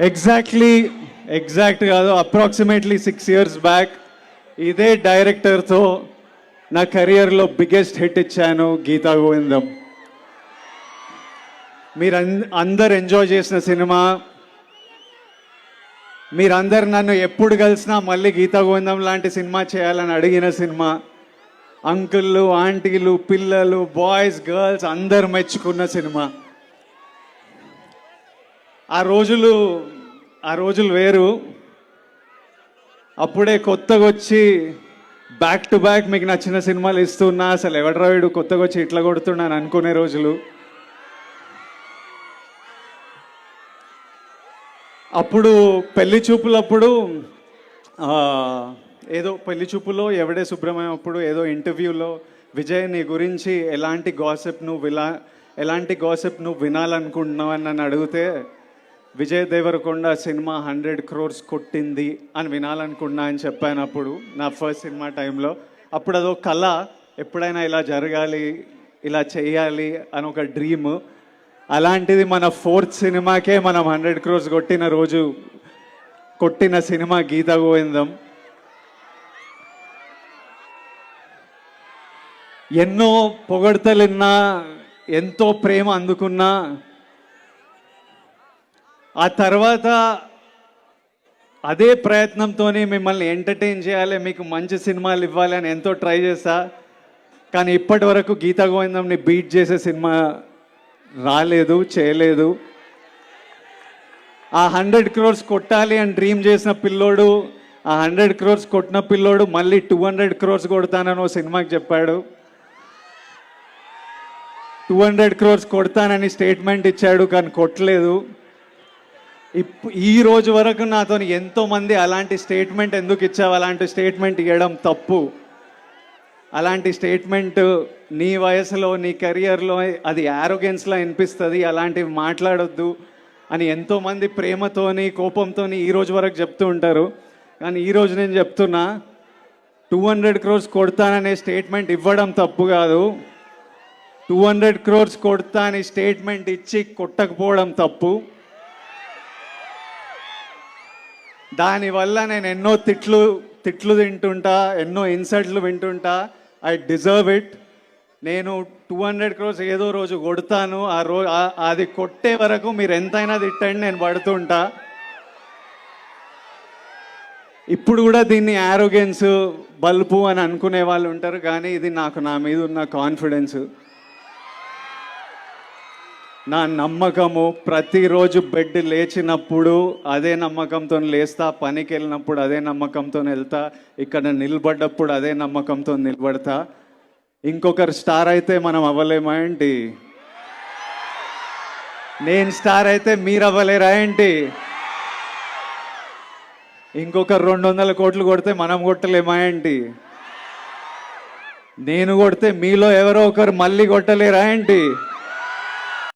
Exact కాదు, approximately 6 years back ఇదే డైరెక్టర్తో నా కెరియర్లో బిగ్గెస్ట్ హిట్ ఇచ్చాను, గీతా గోవిందం. మీరు అందరు ఎంజాయ్ చేసిన సినిమా. మీరందరు నన్ను ఎప్పుడు కలిసినా మళ్ళీ గీతా గోవిందం లాంటి సినిమా చేయాలని అడిగిన సినిమా. అంకుళ్ళు, ఆంటీలు, పిల్లలు, బాయ్స్, గర్ల్స్ అందరు మెచ్చుకున్న సినిమా. ఆ రోజులు వేరు. అప్పుడే కొత్తగా వచ్చి బ్యాక్ టు బ్యాక్ మీకు నచ్చిన సినిమాలు ఇస్తున్నా, అసలు ఎవడరా వీడు కొత్తగా వచ్చి ఇట్లా కొడుతున్నాను అనుకునే రోజులు. అప్పుడు పెళ్లి చూపులప్పుడు ఏదో పెళ్లి చూపులో ఎవడే సుబ్రహ్మణ్యం అప్పుడు ఏదో ఇంటర్వ్యూలో విజయ్ నీ గురించి ఎలాంటి గాసిప్ నువ్వు వినాలనుకుంటున్నావు అని నన్ను అడిగితే, విజయ్ దేవరకొండ సినిమా 100 crores కొట్టింది అని వినాలనుకున్నా అని చెప్పాను అప్పుడు నా ఫస్ట్ సినిమా టైంలో. అప్పుడు అదో కళ, ఎప్పుడైనా ఇలా జరగాలి, ఇలా చేయాలి అని ఒక డ్రీమ్. అలాంటిది మన 4th సినిమాకే మనం 100 crores కొట్టిన సినిమా గీతా గోవిందం. ఎన్నో పొగడ్తలున్నా, ఎంతో ప్రేమ అందుకున్నా, ఆ తర్వాత అదే ప్రయత్నంతోనే మిమ్మల్ని ఎంటర్టైన్ చేయాలి, మీకు మంచి సినిమాలు ఇవ్వాలి అని ఎంతో ట్రై చేశా. కానీ ఇప్పటి వరకు గీతా గోవిందంని బీట్ చేసే సినిమా రాలేదు, చేయలేదు. ఆ 100 crores కొట్టాలి అని డ్రీమ్ చేసిన పిల్లోడు, ఆ 100 crores కొట్టిన పిల్లోడు మళ్ళీ 200 crores కొడతానని ఓ సినిమాకి చెప్పాడు. 200 crores కొడతానని స్టేట్మెంట్ ఇచ్చాడు, కానీ కొట్టలేదు. ఈ రోజు వరకు నాతో ఎంతోమంది అలాంటి స్టేట్మెంట్ ఎందుకు ఇచ్చావు, అలాంటి స్టేట్మెంట్ ఇవ్వడం తప్పు, అలాంటి స్టేట్మెంట్ నీ వయసులో నీ కెరియర్లో అది యారోగెన్స్లా అనిపిస్తుంది, అలాంటివి మాట్లాడొద్దు అని ఎంతోమంది ప్రేమతోని కోపంతోని ఈ రోజు వరకు చెప్తూ ఉంటారు. కానీ ఈరోజు నేను చెప్తున్నా, 200 crores కొడతాననే స్టేట్మెంట్ ఇవ్వడం తప్పు కాదు, 200 crores కొడతా అని స్టేట్మెంట్ ఇచ్చి కొట్టకపోవడం తప్పు. దానివల్ల నేను ఎన్నో తిట్లు తింటుంటా, ఎన్నో ఇన్సల్ట్లు వింటుంటా. I deserve it. నేను 200 crores ఏదో రోజు కొడతాను. అది కొట్టే వరకు మీరు ఎంతైనా తిట్టండి, నేను పడుతుంటా. ఇప్పుడు కూడా దీన్ని యారోగెన్స్, బల్పు అని అనుకునే వాళ్ళు ఉంటారు, కానీ ఇది నాకు నా మీద ఉన్న కాన్ఫిడెన్స్, నా నమ్మకము. ప్రతిరోజు బెడ్ లేచినప్పుడు అదే నమ్మకంతో లేస్తా, పనికి వెళ్ళినప్పుడు అదే నమ్మకంతో వెళ్తా, ఇక్కడ నిలబడ్డప్పుడు అదే నమ్మకంతో నిలబడతా. ఇంకొకరు స్టార్ అయితే మనం అవ్వలేమా ఏంటి? నేను స్టార్ అయితే మీరు అవ్వలేరా ఏంటి? ఇంకొకరు 200 కోట్లు కొడితే మనం కొట్టలేమా ఏంటి? నేను కొడితే మీలో ఎవరో ఒకరు మళ్ళీ కొట్టలేరా ఏంటి?